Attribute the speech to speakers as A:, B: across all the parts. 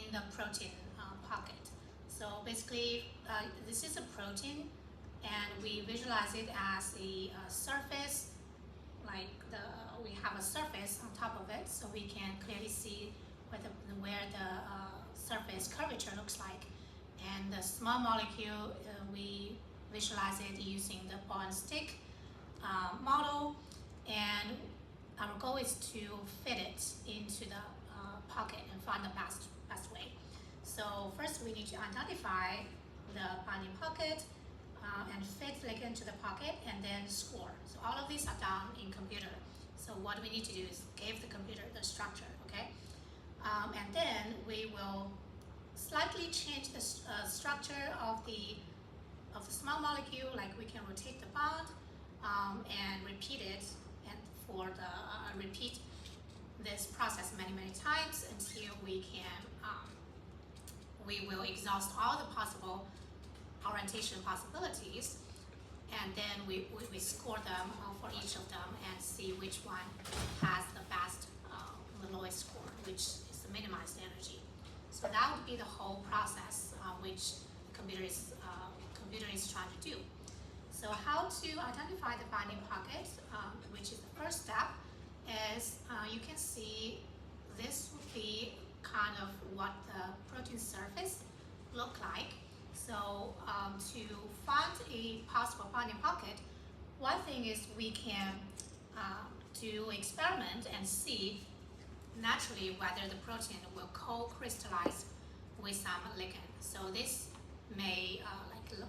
A: in the protein pocket. So basically, this is a protein, and we visualize it as a surface, like we have a surface on top of it, so we can clearly see where the surface curvature looks like. And the small molecule, we visualize it using the ball and stick model, and our goal is to fit it into the pocket and find the best way. So first we need to identify the binding pocket and fit ligand to the pocket, and then score. So all of these are done in computer. So what we need to do is give the computer the structure, okay? And then we will slightly change the structure of the small molecule, like we can rotate the bond and repeat it, and repeat this process many times until we will exhaust all the possible orientation possibilities, and then we score them for each of them and see which one has the best, the lowest score, which is the minimized energy. So that would be the whole process which the computer is trying to do. So how to identify the binding pocket, which is the first step, is you can see this would be kind of what the protein surface look like. So to find a possible binding pocket, one thing is we can do experiment and see naturally whether the protein will co-crystallize with some ligand. So this may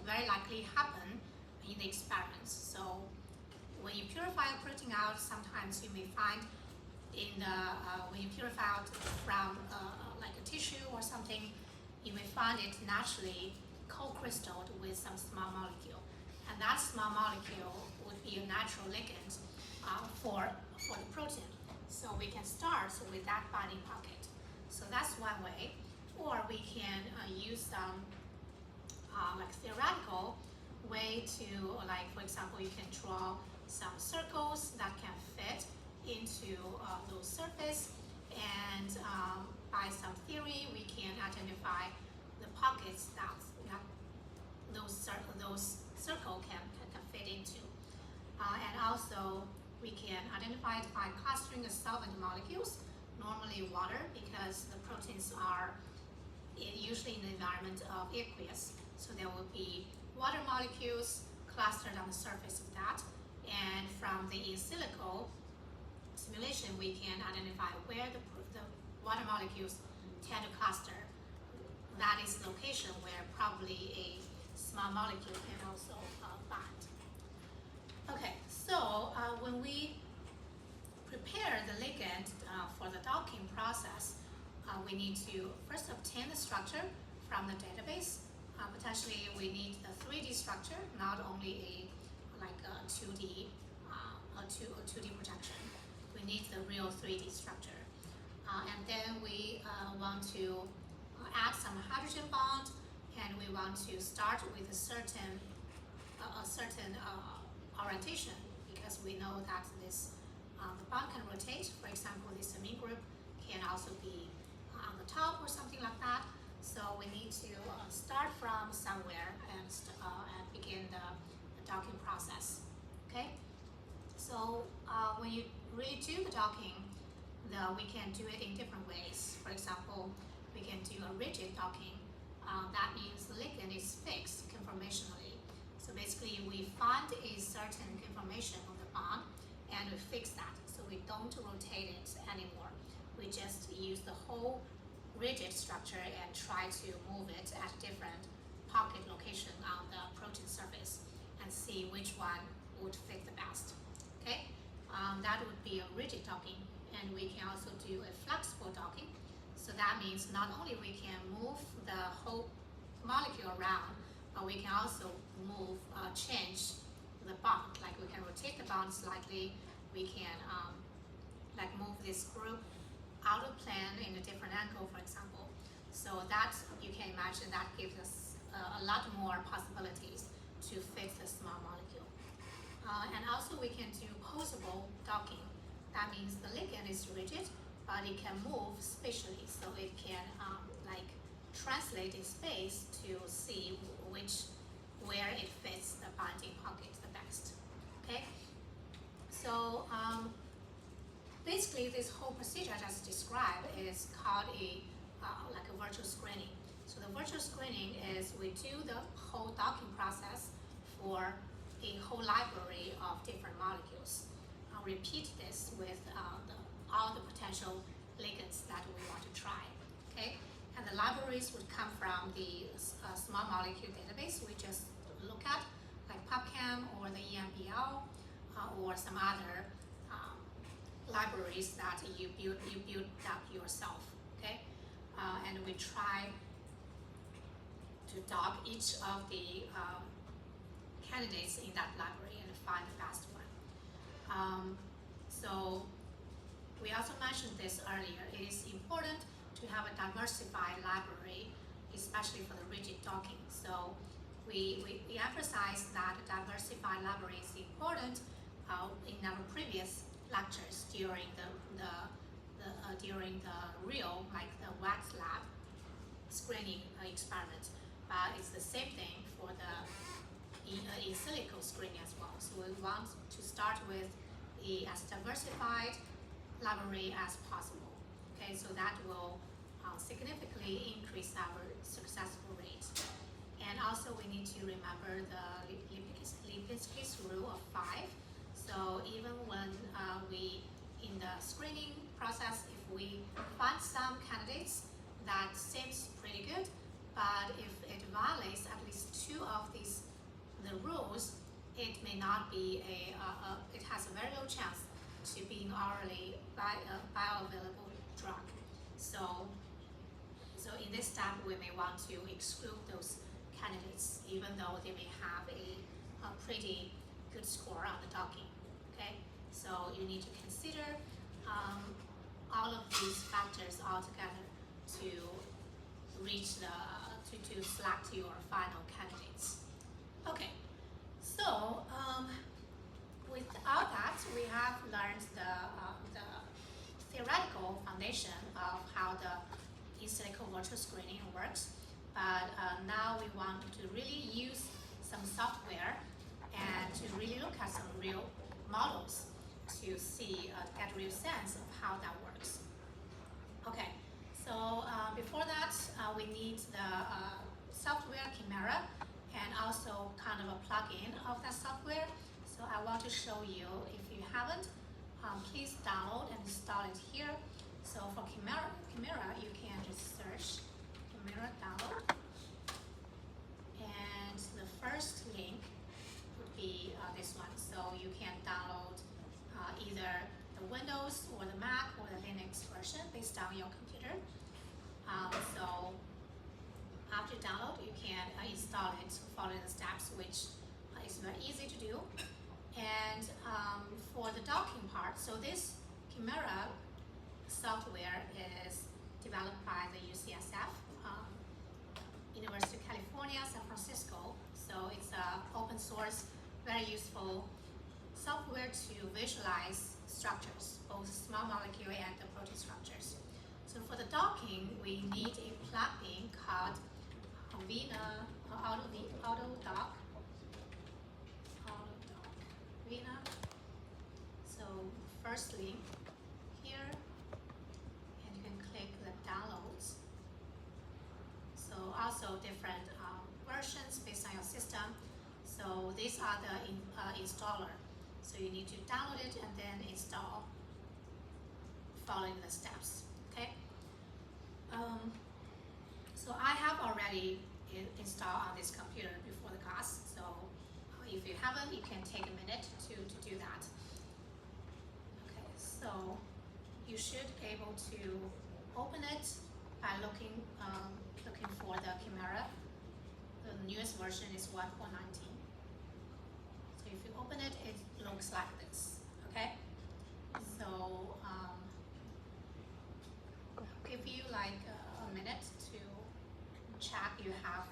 A: very likely happen in the experiments. So when you purify a protein out, sometimes you may find when you purify out from like a tissue or something, you may find it naturally co-crystalled with some small molecule, and that small molecule would be a natural ligand for the protein. So we can start with that binding pocket. So that's one way, or we can use some like theoretical way to, like for example, you can draw some circles that can fit into those surface, and by some theory we can identify the pockets that those circle can fit into, and also we can identify it by clustering the solvent molecules, normally water, because the proteins are usually in the environment of aqueous, so there will be water molecules clustered on the surface of that, and from the in silico simulation we can identify where the water molecules tend to cluster. That is the location where probably a small molecule can also bind. Okay, so when we prepare the ligand for the docking process, we need to first obtain the structure from the database. Potentially we need a 3D structure, not only a 2D projection. We need the real 3D structure. And then we want to add some hydrogen bond, and we want to start with a certain orientation, because we know that this the bond can rotate. For example, this amine group can also be on the top or something like that. So we need to start from somewhere and begin the docking process. Okay. So when you really do the docking, we can do it in different ways. For example, we can do a rigid docking. That means the ligand is fixed conformationally. So basically, we find a certain conformation of the bond and we fix that. So we don't rotate it anymore. We just use the whole rigid structure and try to move it at a different pocket location on the protein surface and see which one would fit the best. Okay, that would be a rigid docking, and we can also do a flexible docking. So that means not only we can move the whole molecule around, but we can also change the bond. Like we can rotate the bond slightly. We can move this group out of plane in a different angle, for example. So that you can imagine that gives us a lot more possibilities to fit the small molecule. And also we can do posable docking. That means the ligand is rigid, but it can move spatially. So it can translate in space to see where it fits the bounding pocket the best. Okay, so basically this whole procedure I just described is called like a virtual screening. So the virtual screening is we do the whole docking process for a whole library of different molecules. I'll repeat this with all the potential ligands that we want to try. Okay, and the libraries would come from the small molecule database we just look at, like PubChem or the EMBL or some other libraries that you build up yourself. Okay, and we try to dock each of the candidates in that library and find the best one. So we also mentioned this earlier. It is important to have a diversified library, especially for the rigid docking. So we emphasize that a diversified library is important in our previous lectures during the real, like the wax lab screening experiment. But it's the same thing for the in silico screening as well. So we want to start with as diversified library as possible. Okay, so that will significantly increase our successful rate. And also we need to remember the Lipinski's rule of 5. So even when in the screening process, if we find some candidates that seems pretty good, but if it violates at least 2 of the rules, it may not be it has a very low chance to be an orally bioavailable drug. So in this step, we may want to exclude those candidates, even though they may have a pretty good score on the docking. Okay, so you need to consider all of these factors all together to reach to select your final candidates. Okay, so with all that, we have learned the theoretical foundation of how the in silico virtual screening works. But now we want to really use some software and to really look at some real models to see, get a real sense of how that works. Okay, so before that, we need the software Chimera and also kind of a plugin of that software. So I want to show you, if you haven't, please download and install it here. So for Chimera, you can just search Chimera download. And the first link would be this one. So you can download either the Windows or the Mac or the Linux version based on your computer. So after download, you can install it, follow the steps, which is very easy to do. And for the docking part, so this Chimera software is developed by the UCSF, University of California, San Francisco. So it's an open source, very useful software to visualize structures, both small molecule and the protein structures. So for the docking, we need a plugin called AutoDock. Vina. So first link here, and you can click the downloads. So also different versions based on your system. So these are the installer. So you need to download it and then install, following the steps. Okay. So I have already installed on this computer before the class. So if you haven't, you can take a minute to do that. Okay, so you should be able to open it by looking for the Chimera. The newest version is 1.19. So if you open it, it looks like this. Okay, so give you like a minute to check you have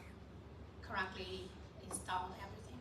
A: correctly installed everything.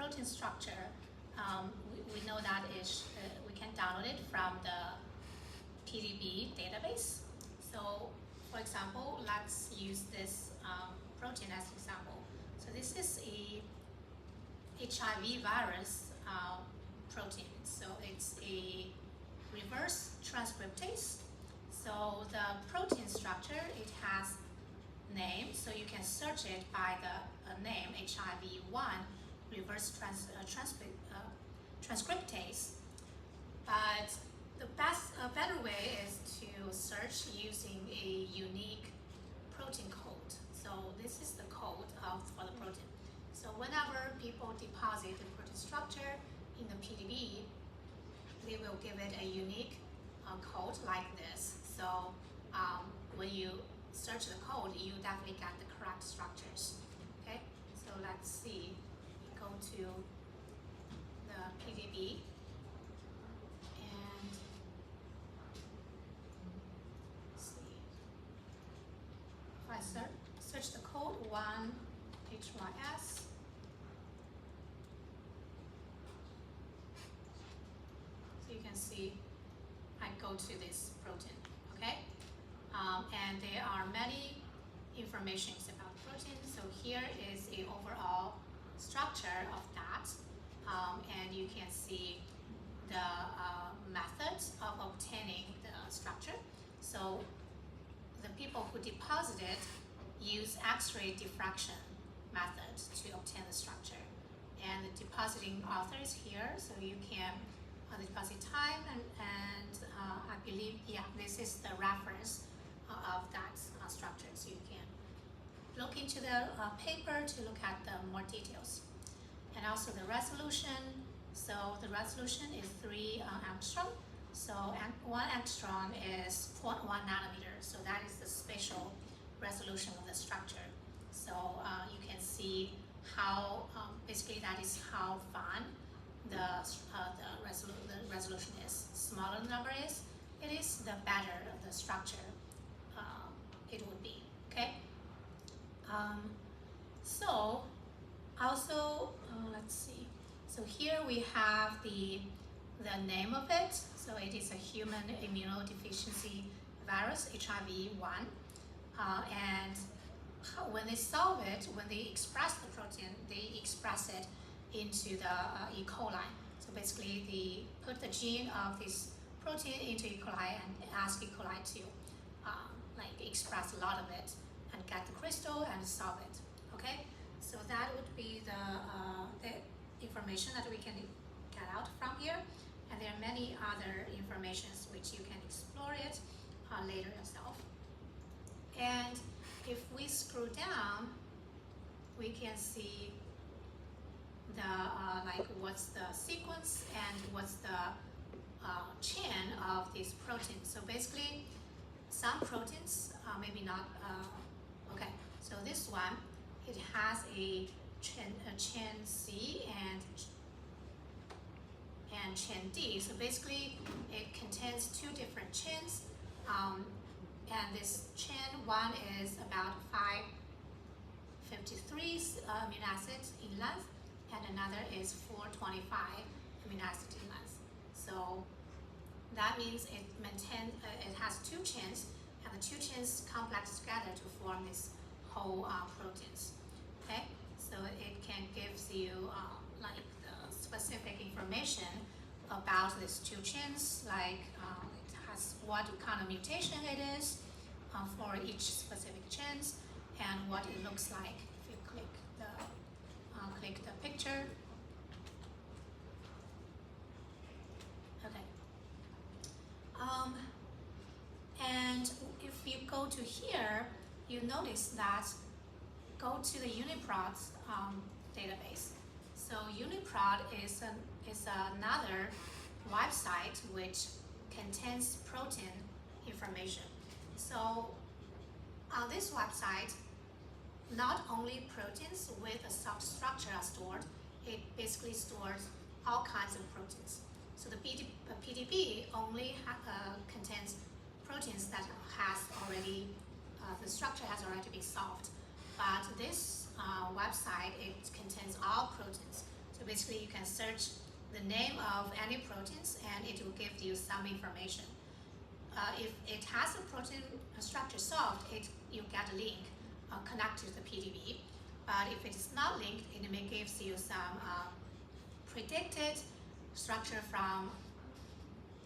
A: protein structure, we know that we can download it from the PDB database. So, for example, let's use this protein as an example. So this is a HIV virus protein. So it's a reverse transcriptase. So the protein structure, it has name, so you can search it by the name HIV1 reverse transcriptase. But the better way is to search using a unique protein code. So this is the code for the protein. So whenever people deposit the protein structure in the PDB, they will give it a unique code like this. So when you search the code, you definitely get the correct structures. Okay, so let's see. We go to the PDB and see. If I search the code 1HYS, so you can see I go to this protein. Okay. And there are many informations about protein. So here is a overall structure of that, and you can see the methods of obtaining the structure. So the people who deposited use X-ray diffraction method to obtain the structure, and the depositing author is here, so you can the deposit time and I believe, yeah, this is the reference of that structure, so you can look into the paper to look at the more details. And also the resolution, so the resolution is 3 angstrom, so 1 angstrom is 0.1 nanometer, so that is the spatial resolution of the structure. So you can see how, basically that is how fine the resolution is. Smaller the number is, it is the better the structure it would be. Okay. So also let's see. So here we have the name of it. So it is a human immunodeficiency virus, HIV-1, and when they solve it, when they express the protein, they express it into the E. coli. So basically, they put the gene of this protein into E. coli and ask E. coli to like express a lot of it and get the crystal and solve it. Okay, so that would be the information that we can get out from here. And there are many other informations which you can explore it later yourself. And if we scroll down, we can see the like what's the sequence and what's the chain of these proteins. So basically, some proteins maybe not. Okay, so this one, it has a chain C and chain D. So basically, it contains 2 different chains, and this chain 1 is about 553 amino acids in length, and another is 425 amino acids in length. So that means it has 2 chains, and the 2 chains complex together to form this whole proteins. Okay, so it can give you like the specific information about these 2 chains, like it has what kind of mutation it is for each specific chains, and what it looks like if you click the picture. Okay. And if you go to here, you notice that go to the UniProt database. So UniProt is another website which contains protein information. So on this website, not only proteins with a soft structure are stored, it basically stores all kinds of proteins. So the PDB only contains proteins that has already, the structure has already been solved. But this website, it contains all proteins. So basically you can search the name of any proteins and it will give you some information. If it has a protein structure solved, you get a link connected to the PDB. But if it is not linked, it may give you some predicted structure from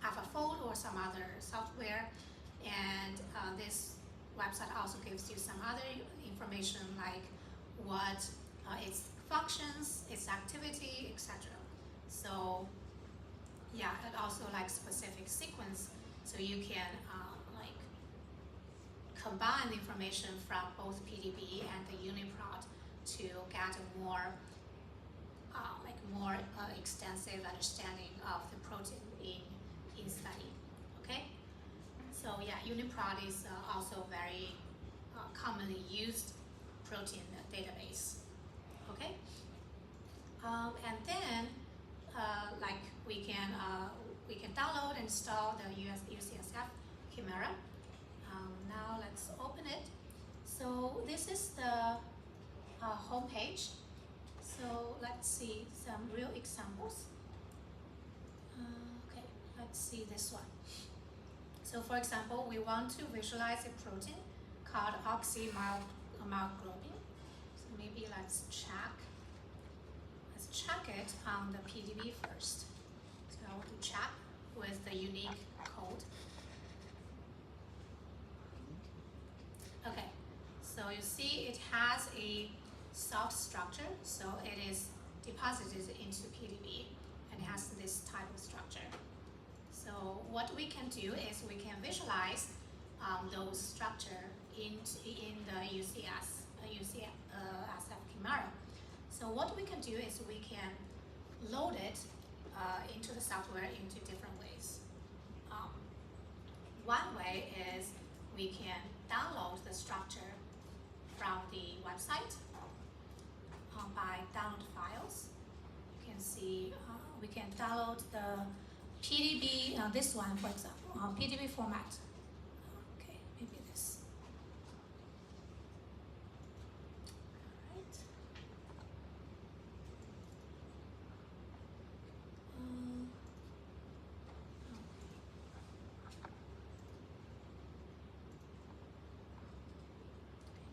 A: AlphaFold or some other software. And this website also gives you some other information like what its functions, its activity, etc. So yeah, and also like specific sequence, so you can like combine the information from both PDB and the UniProt to get a more extensive understanding of the protein in study. Okay, so yeah, UniProt is also very commonly used protein database. Okay, and then like we can download and install the UCSF Chimera. Now let's open it. So this is the home page. So let's see some real examples. Okay, let's see this one. So for example, we want to visualize a protein called oxymyoglobin. So maybe let's check it on the PDB first. So I want to check with the unique code. Okay, so you see it has a soft structure, so it is deposited into PDB and has this type of structure. So what we can do is we can visualize those structure in the UCSF Chimera. So what we can do is we can load it into the software into different ways. One way is we can download the structure from the website by download files. You can see we can download the PDB, this one for example, PDB format. Okay, maybe this.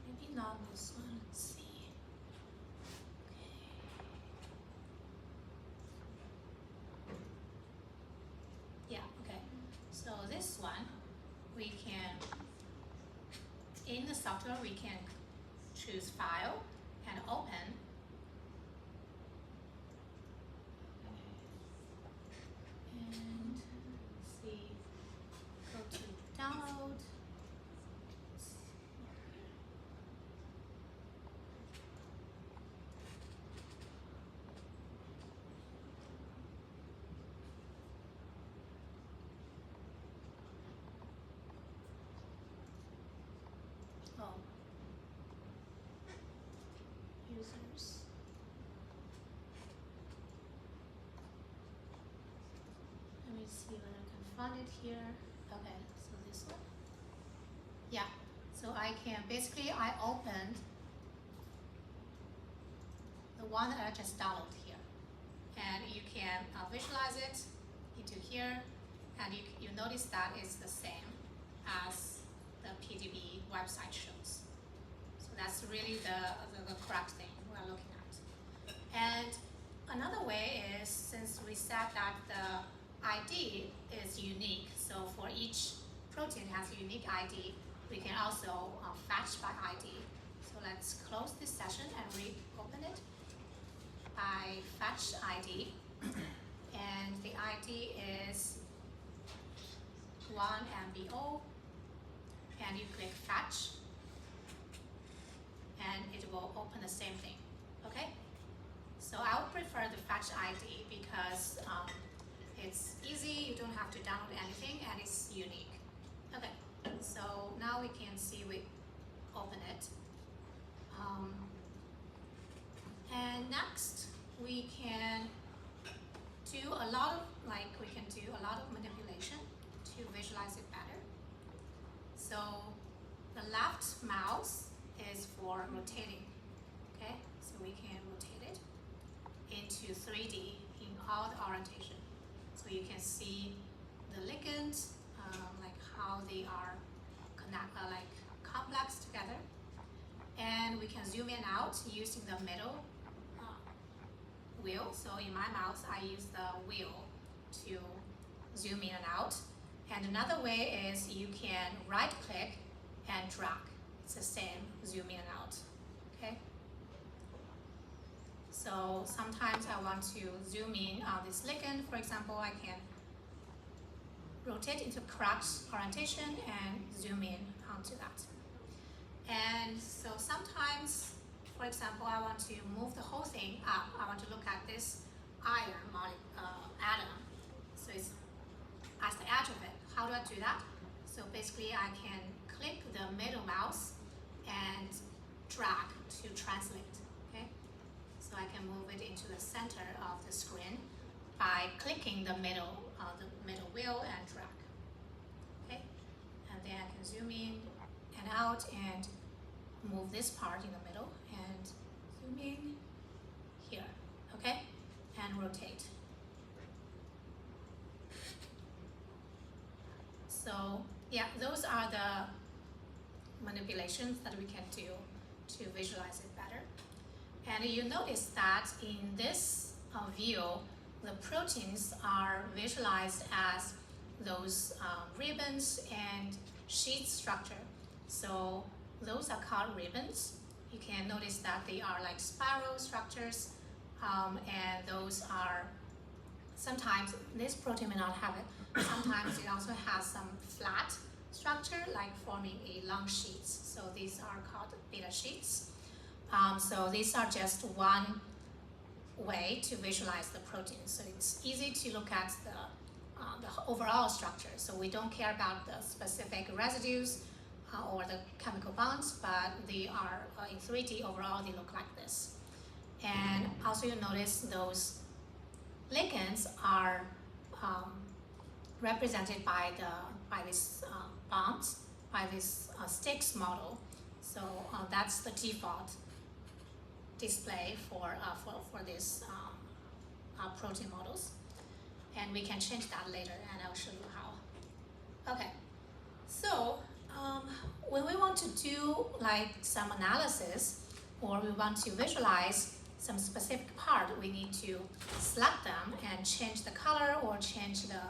A: Maybe not this one. Let's see. Yeah, okay. So this one, we can, in the software, we can choose File and Open. And see, go to Download. Oh, users. Let me see whether I can find it here. Okay, so this one. Yeah, so I can, basically I opened the one that I just downloaded here. And you can visualize it into here, and you notice that it's the same as the PDB website shows. So that's really the correct thing we're looking at. And another way is, since we said that the ID is unique, so for each protein has a unique ID, we can also fetch by ID. So let's close this session and reopen it by fetch ID. And the ID is 1MBO. And you click fetch, and it will open the same thing. Okay? So I would prefer the fetch ID because it's easy, you don't have to download anything, and it's unique. Okay, so now we can see, we open it. And next, we can do a lot of, manipulation to visualize it better. So the left mouse is for rotating, okay? So we can rotate it in into 3D in all the orientation. So you can see the ligands, like how they are like complex together. And we can zoom in out using the middle wheel. So in my mouse, I use the wheel to zoom in and out. And another way is you can right click and drag. It's the same, zoom in and out, okay? So sometimes I want to zoom in on this ligand, for example, I can rotate into correct orientation and zoom in onto that. And so sometimes, for example, I want to move the whole thing up. I want to look at this iron atom. So it's at the edge of it. How do I do that? So basically I can click the middle mouse and drag to translate, okay? So I can move it into the center of the screen by clicking the middle wheel and drag, okay? And then I can zoom in and out and move this part in the middle and zoom in here, okay? And rotate. So yeah, those are the manipulations that we can do to visualize it better. And you notice that in this view, the proteins are visualized as those ribbons and sheet structure. So those are called ribbons. You can notice that they are like spiral structures, and those are, sometimes this protein may not have it. Sometimes it also has some flat structure, like forming a long sheets. So these are called beta sheets. So these are just one way to visualize the protein. So it's easy to look at the overall structure. So we don't care about the specific residues or the chemical bonds, but they are in 3D overall, they look like this. And also you notice those ligands are represented by this bonds, by this sticks model. So that's the default display for this protein models. And we can change that later, and I'll show you how. Okay, so when we want to do like some analysis, or we want to visualize some specific part, we need to select them and change the color or change the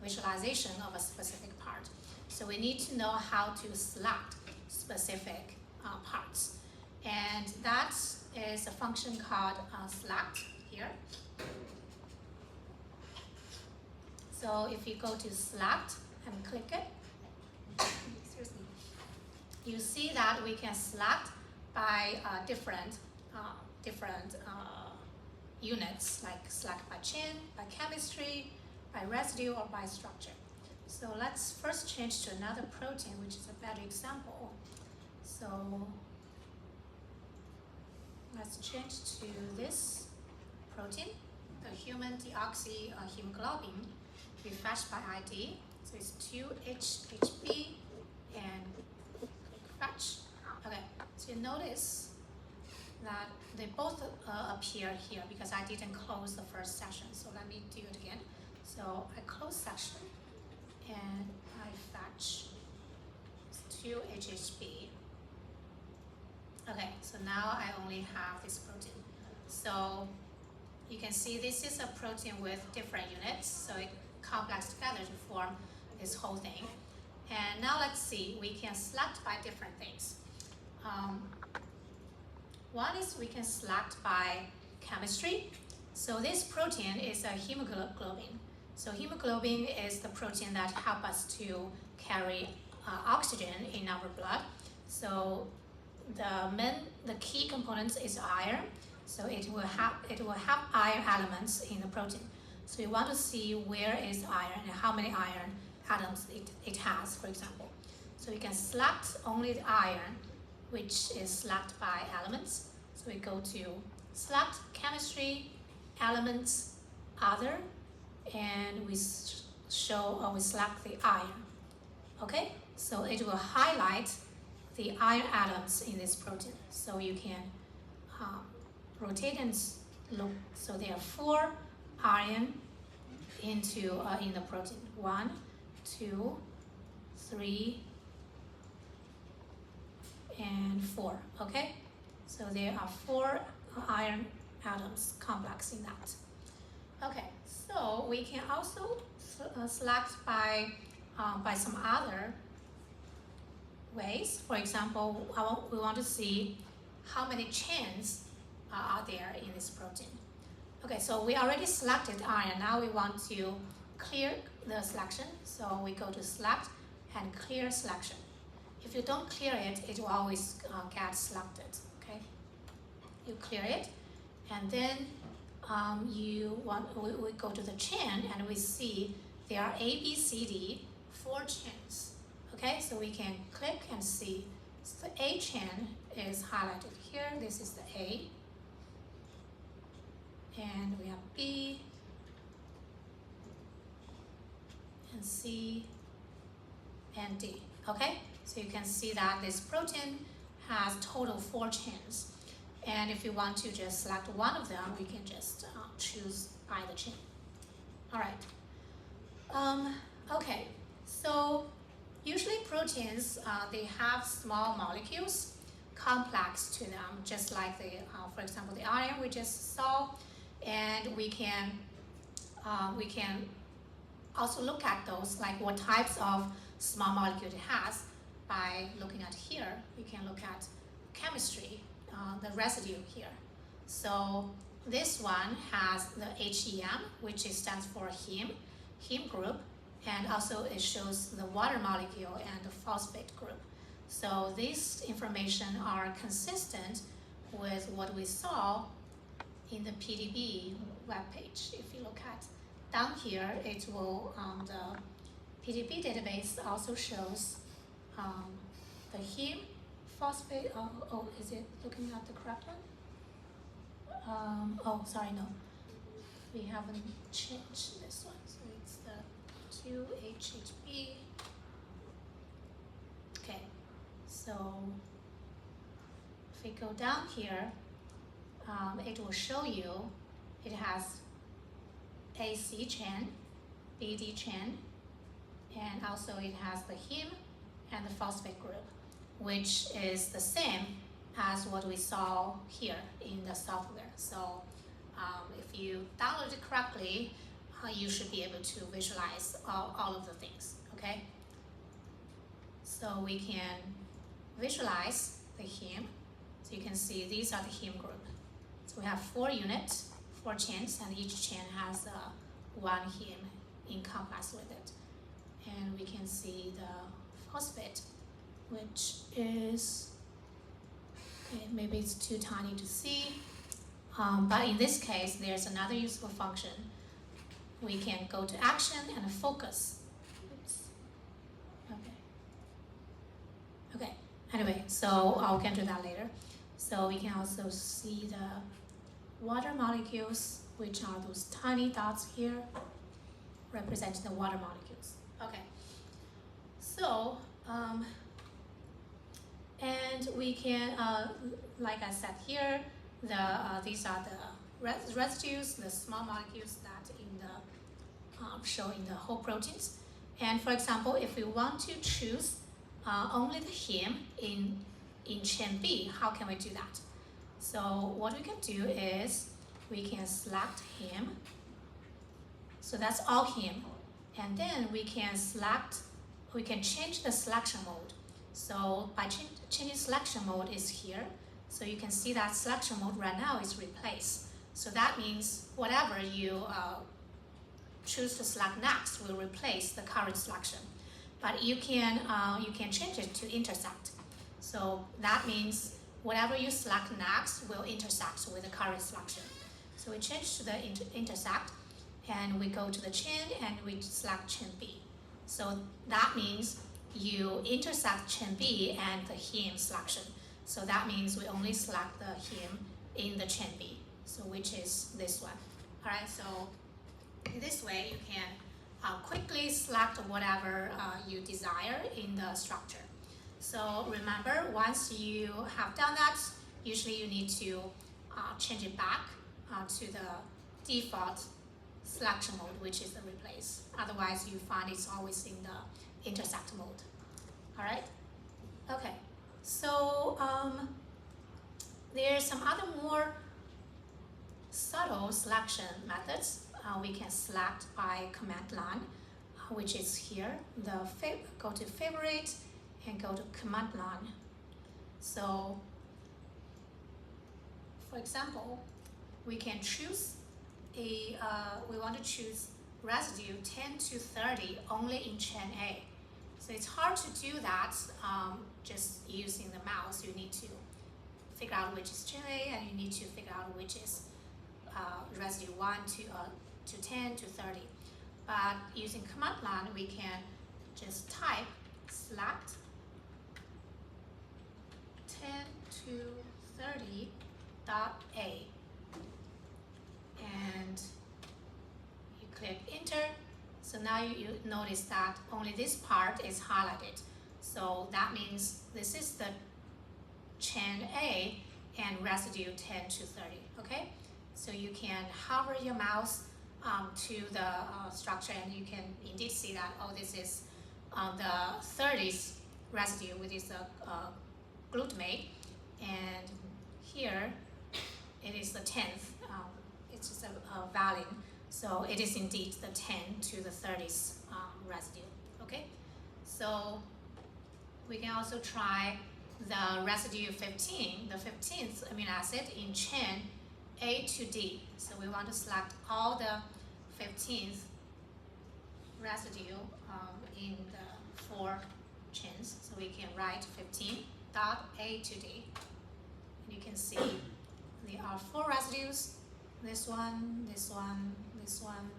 A: visualization of a specific part. So we need to know how to select specific parts. And that is a function called select here. So if you go to select and click it, you see that we can select by different units, like select by chain, by chemistry, by residue, or by structure. So let's first change to another protein, which is a better example. So let's change to this protein, the human deoxyhemoglobin, refreshed by ID. So it's 2-HHB and fetch. Okay, so you notice that they both appear here because I didn't close the first section. So let me do it again. So I close section and I fetch 2-HHB. Okay, so now I only have this protein. So you can see this is a protein with different units, so it complex together to form this whole thing. And now let's see, we can select by different things. One is we can select by chemistry. So this protein is a hemoglobin. So hemoglobin is the protein that helps us to carry oxygen in our blood. So the key components is iron. So it will have iron elements in the protein. So we want to see where is iron and how many iron atoms it has, for example. So we can select only the iron, which is selected by elements. So we go to select chemistry, elements, other, and we select the iron. Okay, so it will highlight the iron atoms in this protein. So you can rotate and look, so there are 4 iron into in the protein. 1, 2, 3, and 4. Okay, so there are 4 iron atoms complex in that. Okay, so we can also select by some other ways. For example, we want to see how many chains are there in this protein. Okay, so we already selected iron. Now we want to clear the selection. So we go to select and clear selection. If you don't clear it, it will always get selected. Okay, you clear it, and then we go to the chain and we see there are A, B, C, D, 4 chains. Okay, so we can click and see. So the A chain is highlighted here. This is the A. And we have B and C and D. Okay, so you can see that this protein has total 4 chains. And if you want to just select one of them, we can just choose either chain. All right. Okay, so usually proteins, they have small molecules complex to them, just like the, for example, the iron we just saw. And we can also look at those, like what types of small molecule it has by looking at here. We can look at chemistry, the residue here. So this one has the HEM, which stands for heme group, and also it shows the water molecule and the phosphate group. So these information are consistent with what we saw in the PDB webpage. If you look at down here, it will, the PDB database also shows the heme, phosphate, is it looking at the correct one? Oh, sorry, no. We haven't changed this one, so it's the 2-HHB. Okay, so if we go down here, it will show you it has AC chain, BD chain, and also it has the heme and the phosphate group, which is the same as what we saw here in the software. So if you download it correctly, you should be able to visualize all of the things, okay? So we can visualize the heme. So you can see these are the heme group. So we have 4 units, 4 chains, and each chain has 1 heme in complex with it. And we can see the phosphate, which is, okay, maybe it's too tiny to see, but in this case, there's another useful function. We can go to action and focus. Oops. Okay, anyway, so I'll get to that later. So we can also see the water molecules, which are those tiny dots here, representing the water molecules. Okay, so, and we can, like I said here, these are the residues, the small molecules that in the show in the whole proteins. And for example, if we want to choose only the heme in chain B, how can we do that? So what we can do is we can select heme. So that's all heme. And then we can change the selection mode. So by changing selection mode is here. So you can see that selection mode right now is replaced. So that means whatever you choose to select next will replace the current selection. But you can change it to intersect. So that means whatever you select next will intersect with the current selection. So we change to the intersect, and we go to the chain and we select chain B. So that means you intersect chain B and the heme selection. So that means we only select the heme in the chain B, so which is this one. All right, so in this way you can quickly select whatever you desire in the structure. So remember, once you have done that, usually you need to change it back to the default selection mode, which is the replace. Otherwise, you find it's always in the intersect mode. All right? Okay. So there's some other more subtle selection methods. We can select by command line, which is here. Go to favorite and go to command line. So, for example, we can choose we want to choose residue 10 to 30 only in chain A. So it's hard to do that just using the mouse. You need to figure out which is chain A, and you need to figure out which is residue 1 to 10 to 30. But using command line, we can just type select 10 to 30 dot A, and you click enter. So now you notice that only this part is highlighted. So that means this is the chain A and residue 10 to 30, okay? So you can hover your mouse to the structure, and you can indeed see that, oh, this is the 30th residue, which is the glutamate, and here it is the 10th, it's just a valine, so it is indeed the 10 to the 30th residue, okay? So we can also try the residue 15, the 15th amino acid in chain A to D. So we want to select all the 15th residue in the 4 chains. So we can write 15 dot A to D. And you can see there are 4 residues, this one, this one, this one,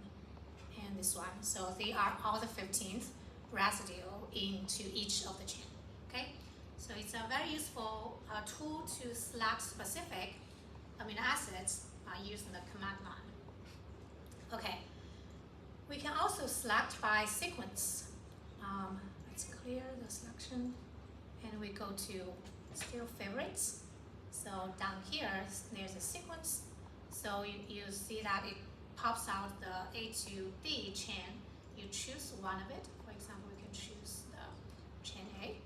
A: and this one. So they are all the 15th residue into each of the chain, okay? So it's a very useful tool to select specific amino acids using the command line. Okay, we can also select by sequence. Let's clear the selection, and we go to still favorites. So down here, there's a sequence. So you see that it pops out the A to D chain. You choose one of it. For example, we can choose the chain A.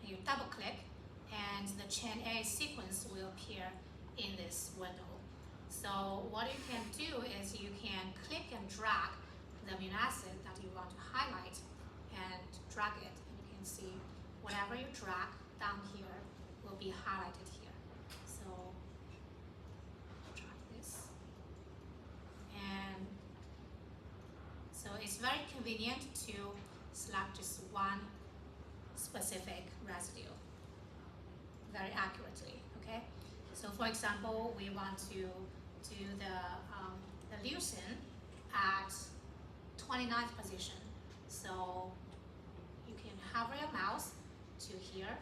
A: And you double click, and the chain A sequence will appear in this window. So what you can do is you can click and drag the amino acid that you want to highlight and drag it. And you can see whatever you drag down here will be highlighted here. So drag this. And so it's very convenient to select just one specific residue very accurately, okay? So for example, we want to do the leucine at 29th position. So you can hover your mouse to here,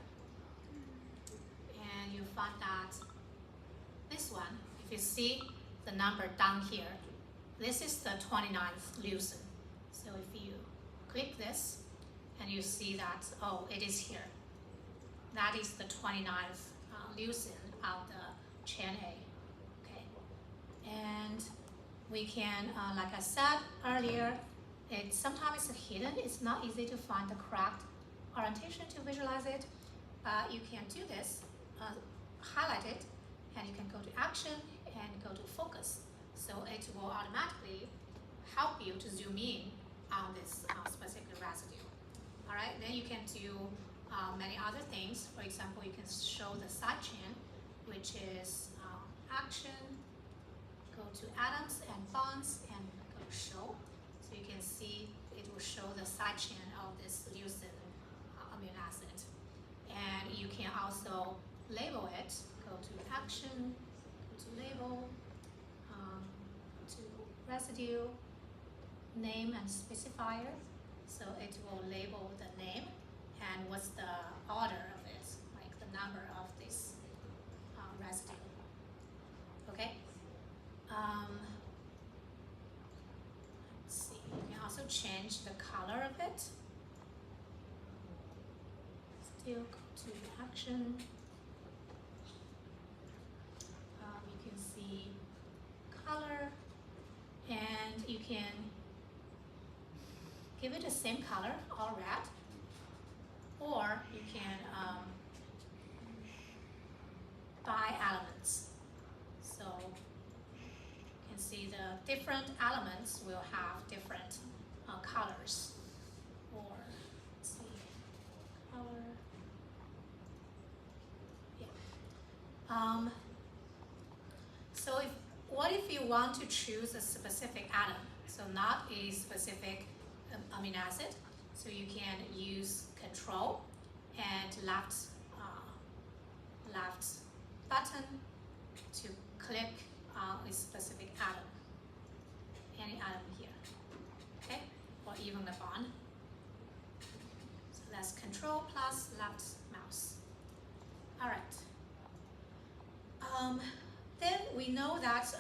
A: and you find that this one, if you see the number down here, this is the 29th leucine. So if you click this, and you see that, oh, it is here. That is the 29th leucine of the chain A, okay? And we can, like I said earlier, sometimes it's hidden. It's not easy to find the correct orientation to visualize it. You can do this, highlight it, and you can go to action and go to focus. So it will automatically help you to zoom in on this specific residue. All right, then you can do many other things. For example, you can show the side chain, which is action, go to atoms and bonds, and go to show. So you can see it will show the side chain of this leucine amino acid. And you can also label it, go to action, go to label, go to residue, name and specifier. So it will label the name and what's the order of it, like the number of this residue. Okay. Let's see. You can also change the color of it. Still go to action. You can see color, and you can give it the same color, all red, or you can buy elements. So you can see the different elements will have different colors. Or let's see, color. Yeah. So what if you want to choose a specific atom? So not a specific amino acid. So you can use Control and left button to click on a specific atom, any atom here, okay, or even the bond. So that's Control plus left mouse. All right. Then we know that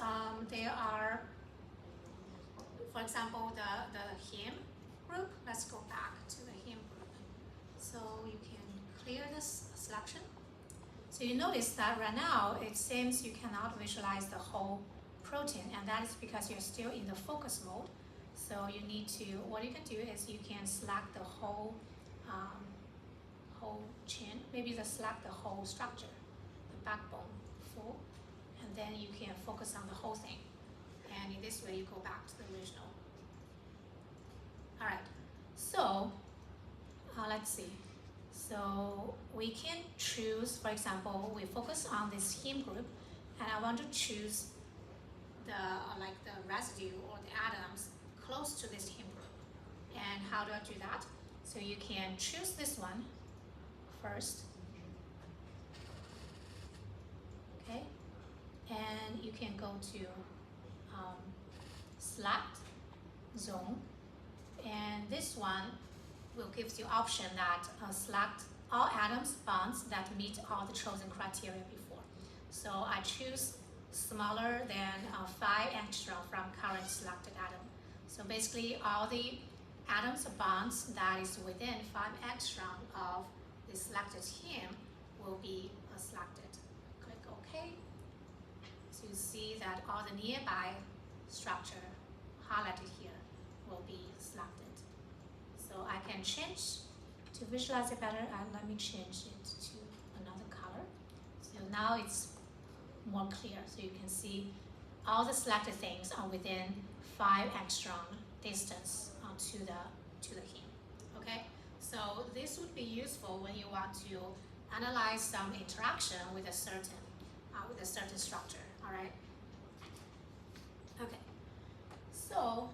A: there are, for example, the heme group. Let's go back to the heme group. So you can clear this selection. So you notice that right now it seems you cannot visualize the whole protein, and that is because you're still in the focus mode. So you need to, what you can do is you can select the whole chain, maybe select the whole structure, the backbone full, and then you can focus on the whole thing. And in this way you go back to the original. All right, so let's see. So we can choose, for example, we focus on this heme group, and I want to choose the residue or the atoms close to this heme group. And how do I do that? So you can choose this one first, okay, and you can go to select zone, and this one will give you option that select all atoms bonds that meet all the chosen criteria before. So I choose smaller than 5 angstrom from current selected atom. So basically all the atoms or bonds that is within 5 angstrom of the selected heme will be selected. Click OK. So you see that all the nearby structure highlighted here will be selected. So I can change to visualize it better, and let me change it to another color. So now it's more clear. So you can see all the selected things are within 5 angstrom distance to the heme. Okay, so this would be useful when you want to analyze some interaction with a certain structure. All right. Okay. So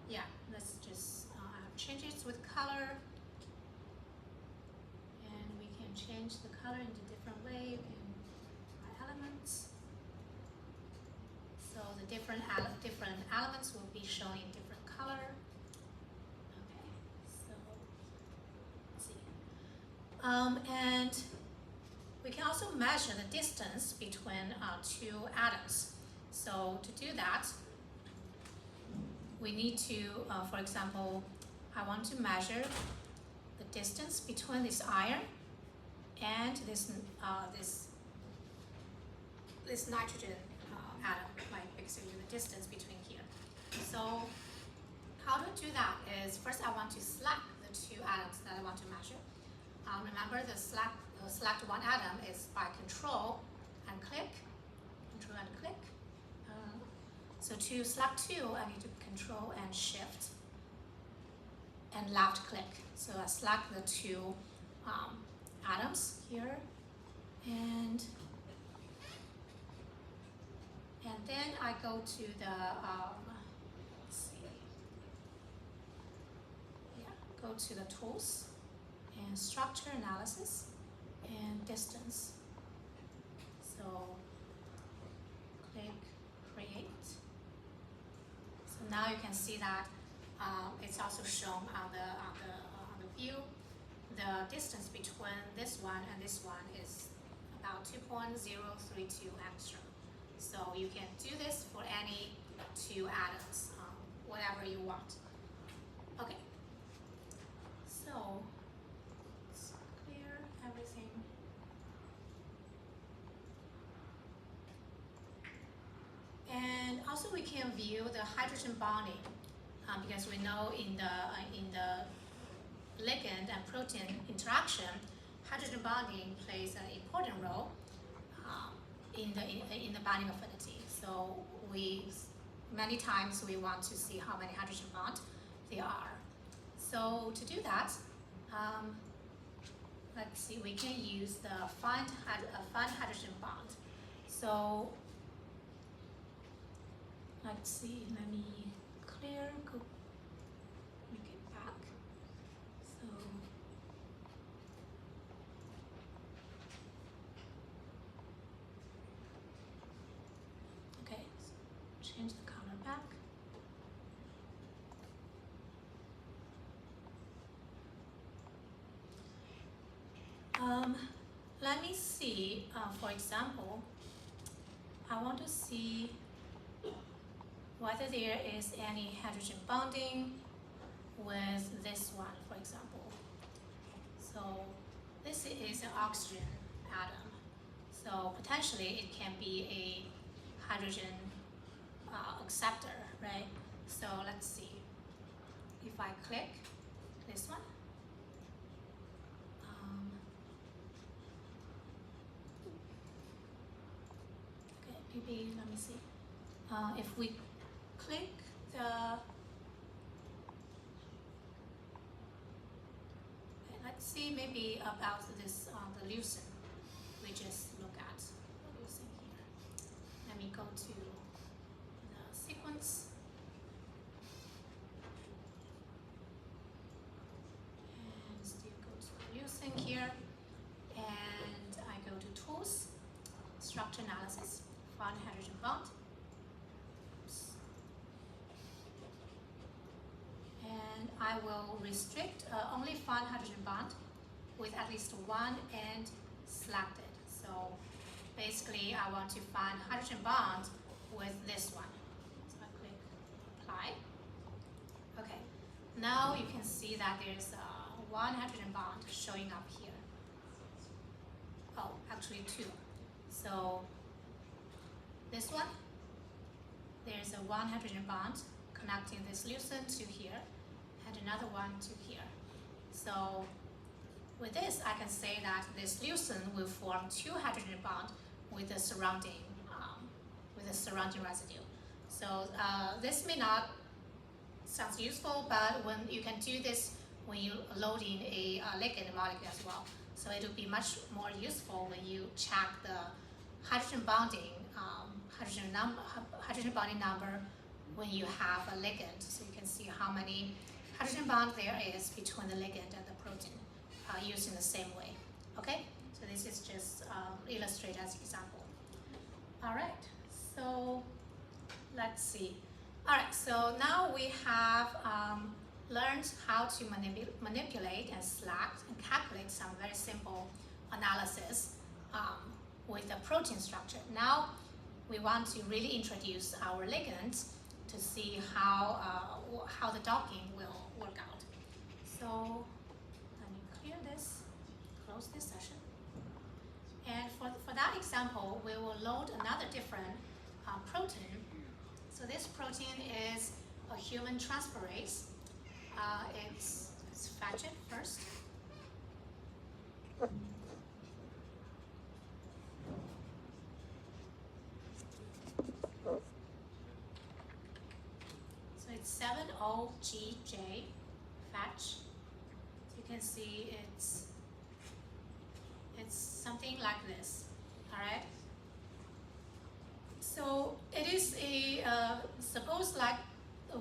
A: yeah, let's just change it with color, and we can change the color in a different way in our elements. So the different elements will be shown in different color. Okay, so let's see. And we can also measure the distance between 2 atoms. So to do that, we need to, for example, I want to measure the distance between this iron and this nitrogen atom, like basically the distance between here. So how to do that is, first I want to select the 2 atoms that I want to measure. Remember, the select one atom is by Control and click, Control and click. So to select 2, I need to Control and Shift and left click. So I select the 2 atoms here, and then I go to the let's see, yeah, go to the tools and structure analysis and distance. So click create. So now you can see that it's also shown on the view. The distance between this one and this one is about 2.032 angstrom. So you can do this for any 2 atoms, whatever you want. Okay. So let's clear everything. also we can view the hydrogen bonding because we know in the ligand and protein interaction, hydrogen bonding plays an important role in the binding affinity. So many times we want to see how many hydrogen bonds there are. So to do that, let's see, we can use the find hydrogen bond. So let's see, let me make it back. So okay, so change the color back. Let me see, for example, I want to see whether there is any hydrogen bonding with this one, for example. So this is an oxygen atom. So potentially it can be a hydrogen acceptor, right? So let's see. If I click this one, okay, maybe let me see. If we click let's see maybe about this the leucine. We just look at the leucine here. Let me go to the sequence. And still go to the leucine here. And I go to tools, structure analysis, find hydrogen bond. And I will restrict only find hydrogen bond with at least one end selected. So basically I want to find hydrogen bond with this one. So I click apply. Okay, now you can see that there's one hydrogen bond showing up here. Oh, actually two. So this one, there's a one hydrogen bond connecting this leucine to here, and another one to here. So with this, I can say that this leucine will form two hydrogen bonds with the surrounding residue. So this may not sound useful, but when you can do this when you load in a ligand molecule as well. So it will be much more useful when you check the hydrogen bonding hydrogen bonding number when you have a ligand, so you can see how many hydrogen bonds there is between the ligand and the protein used in the same way. Okay, so this is just illustrate as an example. All right, so let's see. All right, so now we have learned how to manipulate and select and calculate some very simple analysis with the protein structure. Now we want to really introduce our ligands to see how the docking will work out. So let me clear this, close this session. And for that example, we will load another different protein. So this protein is a human transferase. Let's fetch it first. So it's 70GJ fetch. So you can see it's something like this. All right. So it is a suppose like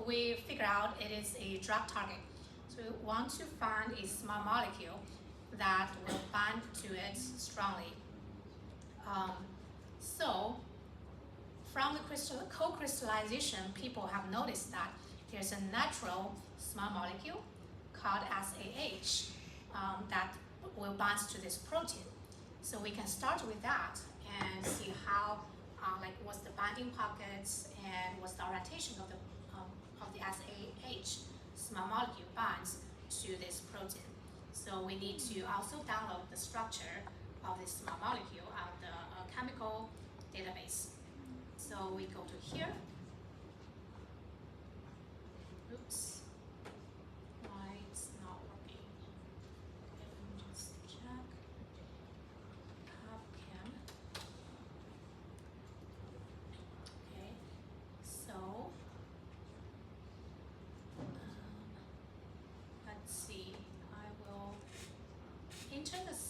A: we figure out it is a drug target. So we want to find a small molecule that will bind to it strongly. So from the co-crystallization, people have noticed that there's a natural small molecule called SAH that will bind to this protein. So we can start with that and see how, what's the binding pockets and what's the orientation of the SAH small molecule binds to this protein. So we need to also download the structure of this small molecule on the chemical database. So we go to here,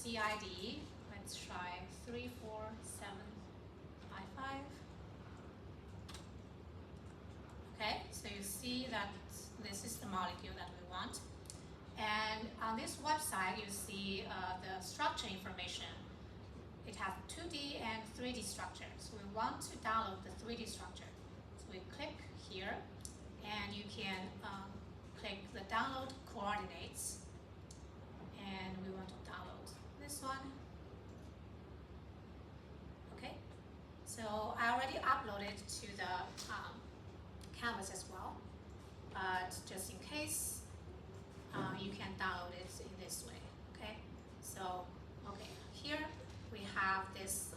A: CID. Let's try 34755. Okay, so you see that this is the molecule that we want. And on this website, you see the structure information. It has 2D and 3D structure. So we want to download the 3D structure. So we click here, and you can click the download coordinates. And we want to download this one. Okay, so I already uploaded to the Canvas as well, but just in case, you can download it in this way. Okay, so okay, here we have this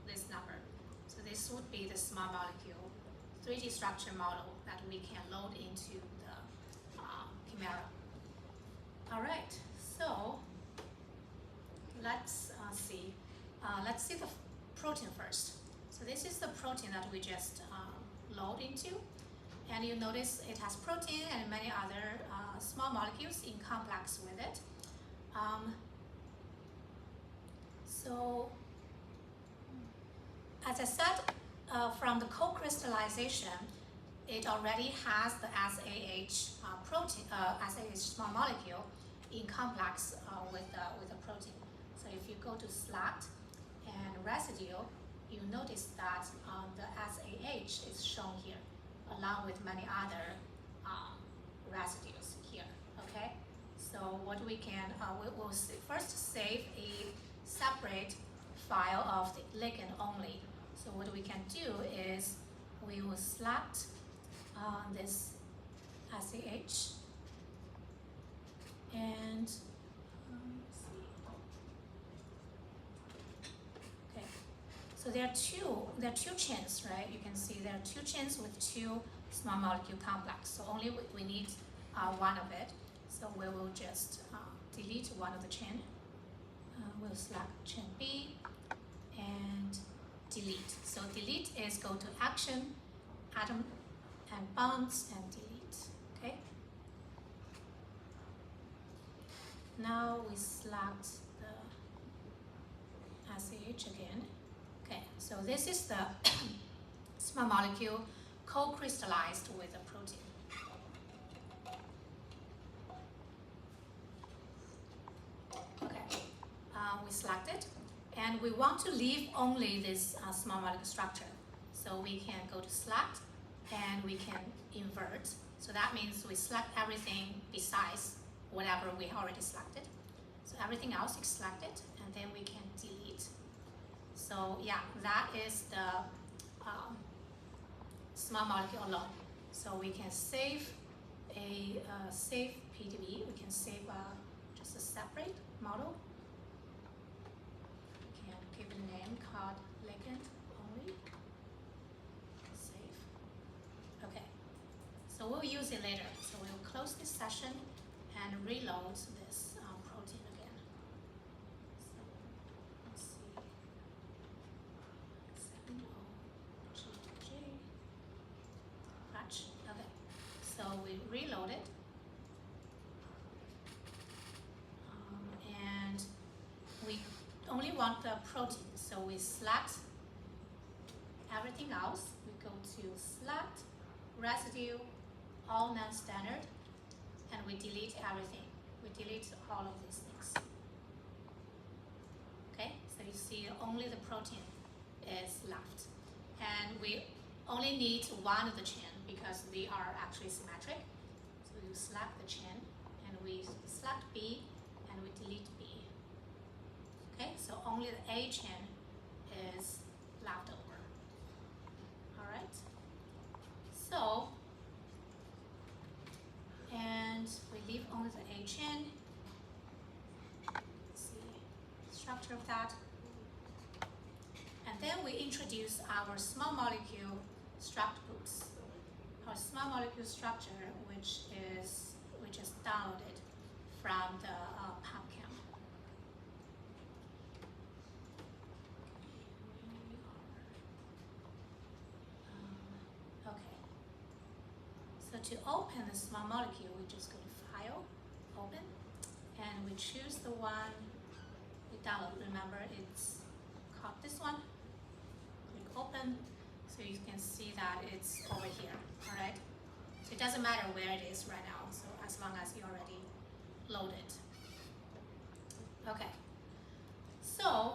A: this number. So this would be the small molecule 3D structure model that we can load into the Chimera. All right, so let's see. Let's see the protein first. So this is the protein that we just load into. And you notice it has protein and many other small molecules in complex with it. So, as I said, from the co-crystallization, it already has the SAH protein, SAH small molecule in complex with the protein. So if you go to SLAT and residue, you notice that the SAH is shown here, along with many other residues here. Okay, so what we can we will first save a separate file of the ligand only. So what we can do is we will select this SAH and let's see. Okay, so there are two chains, right? You can see there are two chains with two small molecule complex. So only we need one of it. So we will just delete one of the chain. We'll select chain B and delete. So delete is go to action, atom and bonds and delete. Okay. Now we select the SAH again. Okay, so this is the small molecule co-crystallized with the protein. Okay, we select it, and we want to leave only this small molecule structure. So we can go to select, and we can invert. So that means we select everything besides whatever we already selected. So everything else is selected, and then we can delete. So yeah, that is the small molecule alone. So we can save a save PDB. We can save just a separate model. We can give it a name called ligand only. Save. Okay. So we'll use it later. So we'll close this session and reload this protein again. So let's see. 7OGJ. Patch. Okay. So we reload it. And we only want the protein. So we select everything else. We go to select, residue, all non-standard, and we delete everything. We delete all of these things. Okay, so you see only the protein is left. And we only need one of the chain because they are actually symmetric. So we select the chain and we select B and we delete B. Okay, so only the A chain is left over. All right, so and we leave only the A chain. Let's see the structure of that. And then we introduce our small molecule struct groups. Our small molecule structure, which we just downloaded from the PubChem. Okay. So to open the small molecule, we just go to File, Open, and we choose the one click download. Remember, it's called this one. Click open, so you can see that it's over here. All right. So it doesn't matter where it is right now. So as long as you already load it. Okay. So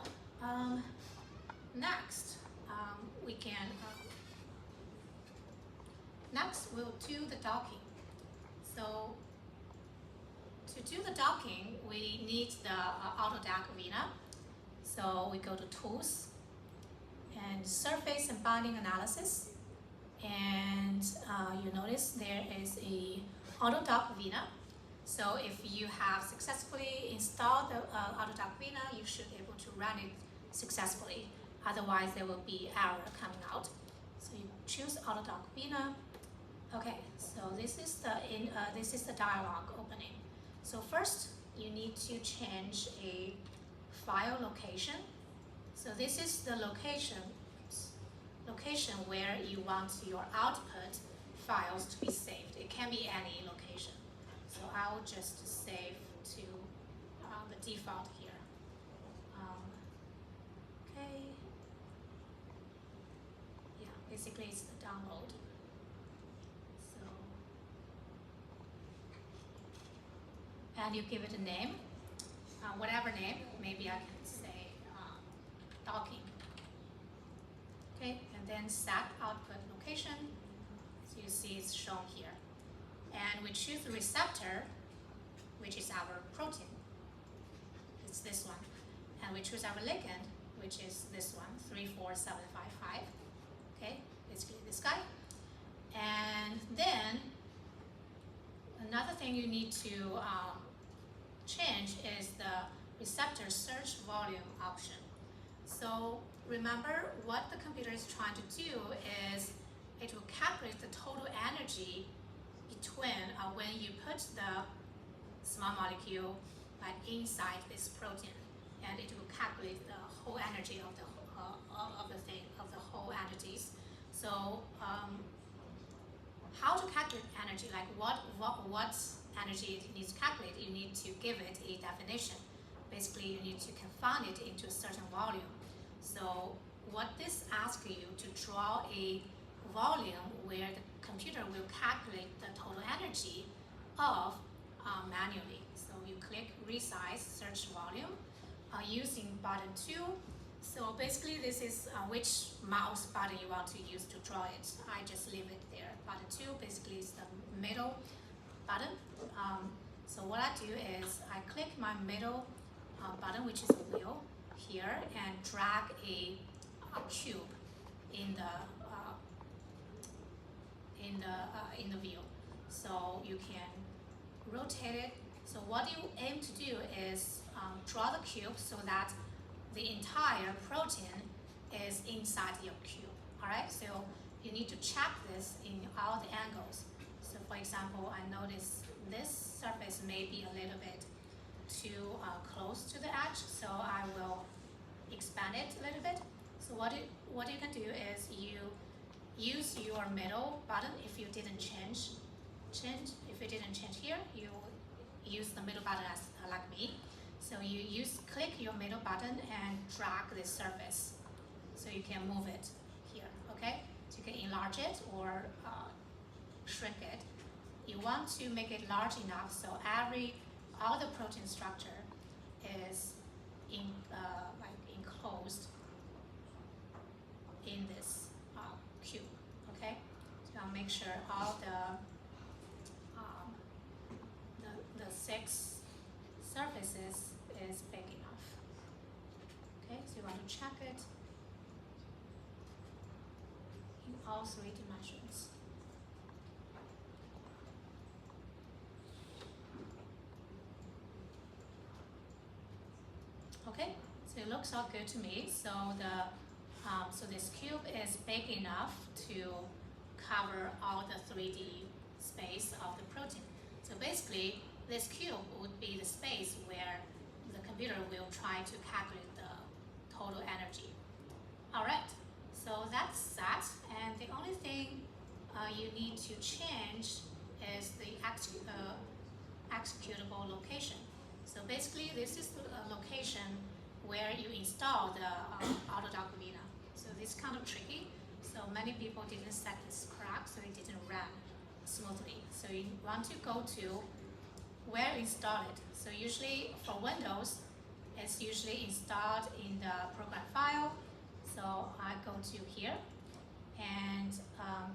A: next we can next we'll do the docking. So to do the docking, we need the Autodock Vina. So we go to Tools and Surface and Binding Analysis, and you notice there is a Autodock Vina. So if you have successfully installed the Autodock Vina, you should be able to run it successfully. Otherwise, there will be error coming out. So you choose Autodock Vina. Okay, so this is the dialog opening. So first, you need to change a file location. So this is the location where you want your output files to be saved. It can be any location. So I will just save to the default here. Okay. Yeah, basically it's the download. So, and you give it a name, whatever name. Maybe I can say docking. Okay, and then set output location. So you see it's shown here. And we choose the receptor, which is our protein. It's this one. And we choose our ligand, which is this one, 34755. Okay, basically this guy. And then another thing you need to change is the receptor search volume option. So remember, what the computer is trying to do is it will calculate the total energy between when you put the small molecule inside this protein, and it will calculate the whole energy of the whole entities. So how to calculate energy? Like what energy it needs to calculate? You need to give it a definition. Basically, you need to confine it into a certain volume. So what this asks you to draw a volume where the computer will calculate the total energy of manually. So you click resize search volume using button 2. So basically this is which mouse button you want to use to draw it. I just leave it there. Button 2 basically is the middle button. So what I do is I click my middle button, which is a wheel here, and drag a cube in the view. So you can rotate it. So what you aim to do is draw the cube so that the entire protein is inside your cube. All right. So you need to check this in all the angles. So for example, I notice this surface may be a little bit too close to the edge, so I will expand it a little bit. So what you can do is you use your middle button. If you didn't change here, you use the middle button as like me. So you click your middle button and drag this surface, so you can move it here. Okay, so you can enlarge it or shrink it. You want to make it large enough so all the protein structure is enclosed in this cube. Okay, so I'll make sure all the 6 surfaces is big enough. Okay, so you want to check it in all 3 dimensions. Okay, so it looks all good to me. So so this cube is big enough to cover all the 3D space of the protein. So basically, this cube would be the space where the computer will try to calculate the total energy. All right, so that's set, and the only thing you need to change is the executable location. So basically, this is the location where you install the Autodoc Vina. So this is kind of tricky. So many people didn't set this correct, so it didn't run smoothly. So you want to go to where install it. So usually for Windows, it's usually installed in the program file. So I go to here, and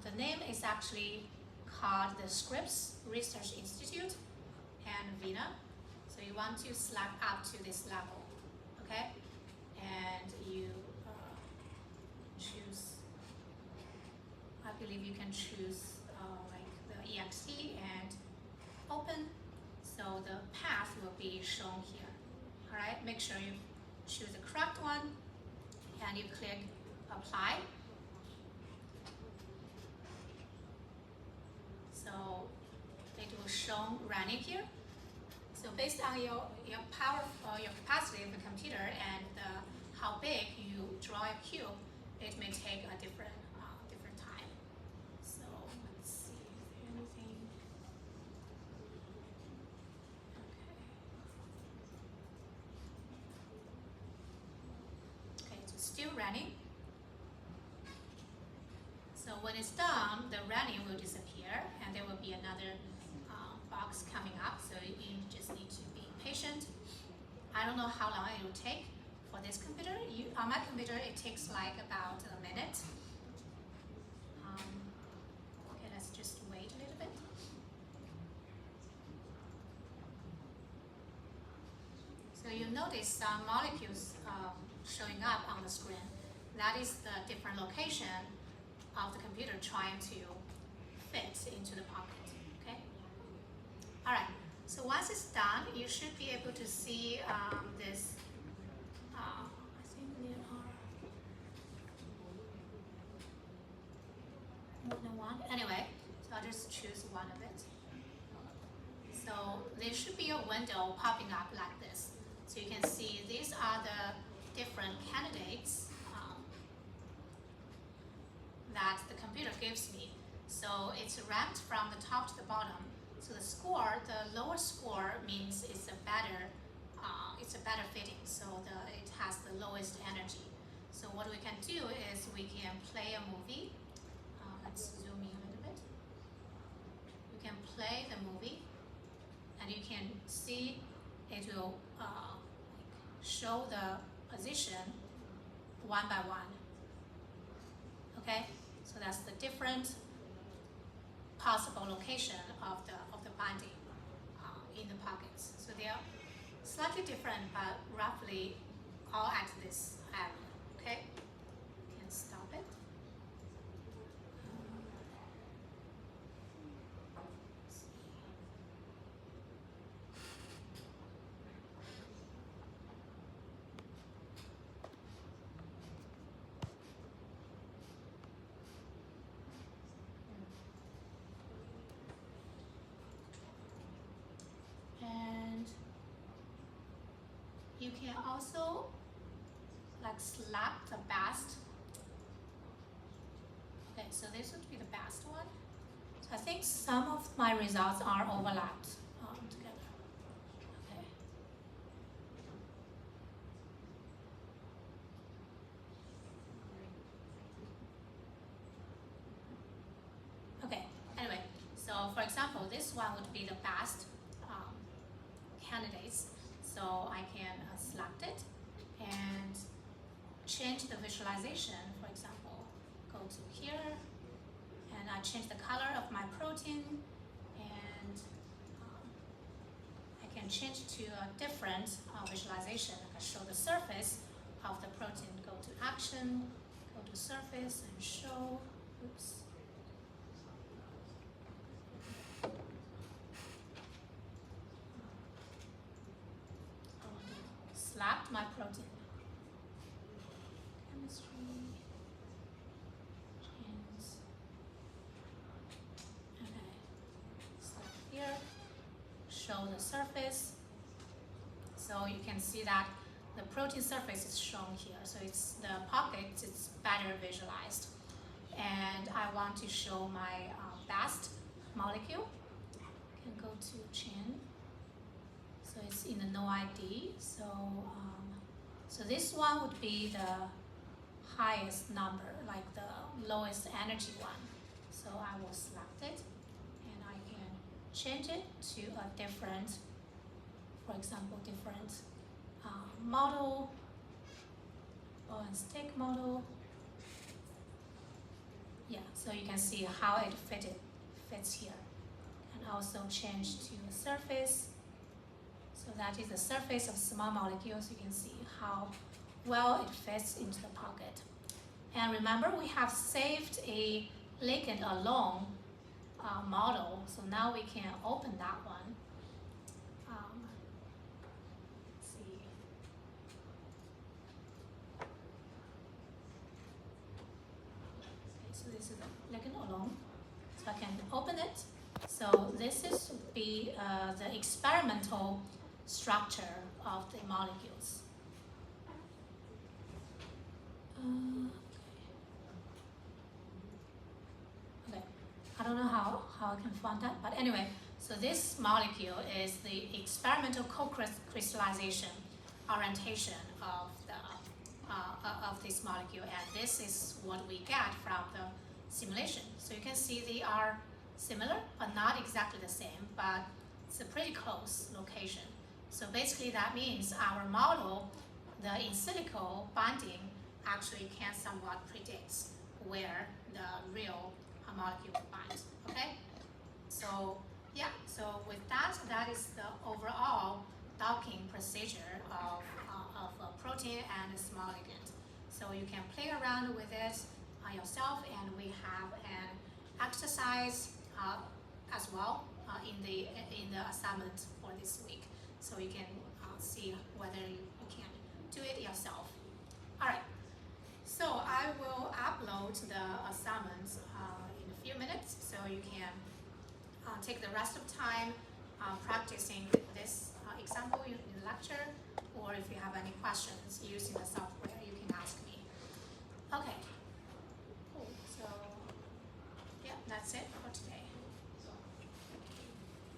A: the name is actually called the Scripps Research Institute and Vina. So you want to select up to this level, okay? And you choose, I believe you can choose like the exe and open. So the path will be shown here. All right, make sure you choose the correct one and you click apply. So it will show running here. So based on your power or your capacity of the computer and how big you draw a cube, it may take a different time. So let's see if there's anything. Okay, it's still running. So when it's done, the running will disappear and there will be another box coming up. So you just need to be patient. I don't know how long it will take for this computer. On my computer, it takes like about a minute. Okay, let's just wait a little bit. So you notice some molecules showing up on the screen. That is the different location of the computer trying to fit into the pocket, okay? All right, so once it's done, you should be able to see this, I think there are more than one. Anyway, so I'll just choose one of it. So there should be a window popping up like this. So you can see these are the different candidates that the computer gives me. So it's ranked from the top to the bottom. So the score, the lower score means it's a better fitting. So it has the lowest energy. So what we can do is we can play a movie. Let's zoom in a little bit. You can play the movie, and you can see it will show the position one by one. Okay. So that's the different possible location of the binding in the pockets. So they are slightly different, but roughly all at this area. Okay, you can stop it. You can also like select the best. Okay, so this would be the best one. So I think some of my results are overlapped together. Okay. Okay. Anyway, so for example, this one would be the best candidates. So I can select it and change the visualization. For example, go to here and I change the color of my protein, and I can change to a different visualization. I can show the surface of the protein. Go to action, go to surface and show. Oops. Select my protein. Chemistry. Genes. Okay. Select here. Show the surface. So you can see that the protein surface is shown here. So it's the pockets, it's better visualized. And I want to show my best molecule. I can go to chain. So it's in the no ID. So So this one would be the highest number, like the lowest energy one. So I will select it and I can change it to a different, for example, different model, ball and stick model. Yeah, so you can see how it fits here. And also change to a surface. So that is the surface of small molecules. You can see how well it fits into the pocket. And remember, we have saved a ligand alone model. So now we can open that one. Let's see. Okay, so this is a ligand alone. So I can open it. So this is would be the experimental structure of the molecules. Okay, I don't know how I can find that, but anyway, so this molecule is the experimental co-crystallization orientation of this molecule, and this is what we get from the simulation. So you can see they are similar, but not exactly the same, but it's a pretty close location. So basically that means our model, the in silico binding, actually can somewhat predict where the real molecule binds, okay? So yeah, so with that, that is the overall docking procedure of a protein and a small ligand. So you can play around with it yourself, and we have an exercise as well in the assignment for this week. So you can see whether you can do it yourself. All right. So I will upload the assignments in a few minutes, so you can take the rest of time practicing this example in the lecture, or if you have any questions using the software.